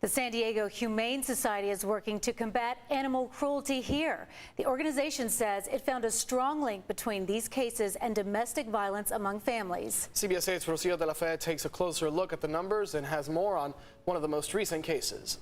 The San Diego Humane Society is working to combat animal cruelty here. The organization says it found a strong link between these cases and domestic violence among families. CBS 8's Rocio de la Fe takes a closer look at the numbers and has more on one of the most recent cases.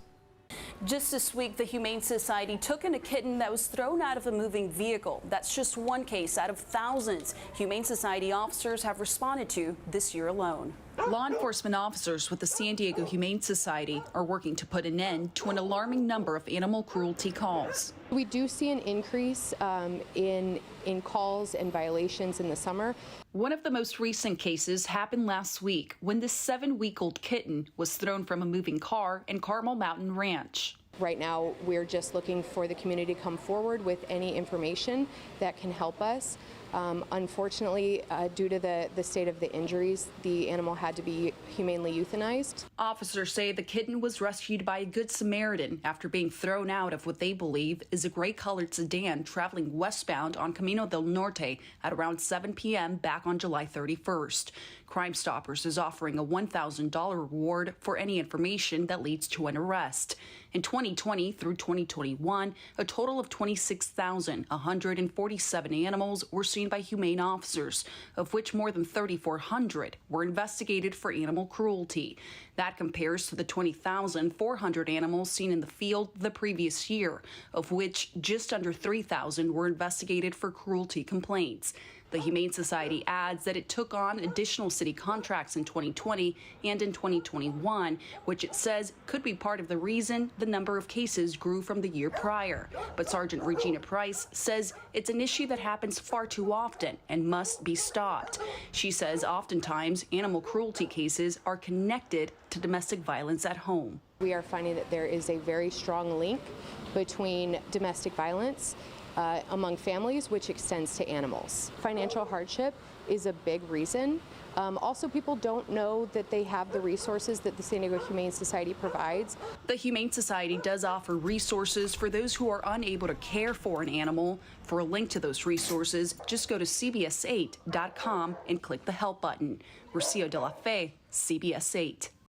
Just this week, the Humane Society took in a kitten that was thrown out of a moving vehicle. That's just one case out of thousands Humane Society officers have responded to this year alone. Law enforcement officers with the San Diego Humane Society are working to put an end to an alarming number of animal cruelty calls. We do see an increase in calls and violations in the summer. One of the most recent cases happened last week when this 7-week-old kitten was thrown from a moving car in Carmel Mountain Ranch. Right now, we're just looking for the community to come forward with any information that can help us. Unfortunately, due to the state of the injuries, the animal had to be humanely euthanized. Officers say the kitten was rescued by a Good Samaritan after being thrown out of what they believe is a gray-colored sedan traveling westbound on Camino del Norte at around 7 p.m. back on July 31st. Crime Stoppers is offering a $1,000 reward for any information that leads to an arrest. In 2020 through 2021, a total of 26,147 animals were seen by humane officers, of which more than 3,400 were investigated for animal cruelty. That compares to the 20,400 animals seen in the field the previous year, of which just under 3,000 were investigated for cruelty complaints. The Humane Society adds that it took on additional city contracts in 2020 and in 2021, which it says could be part of the reason the number of cases grew from the year prior. But Sergeant Regina Price says it's an issue that happens far too often and must be stopped. She says oftentimes animal cruelty cases are connected to domestic violence at home. We are finding that there is a very strong link between domestic violence among families, which extends to animals. Financial hardship is a big reason. Also, people don't know that they have the resources that the San Diego Humane Society provides. The Humane Society does offer resources for those who are unable to care for an animal. For a link to those resources, just go to cbs8.com and click the help button. Rocio de la Fe, CBS 8.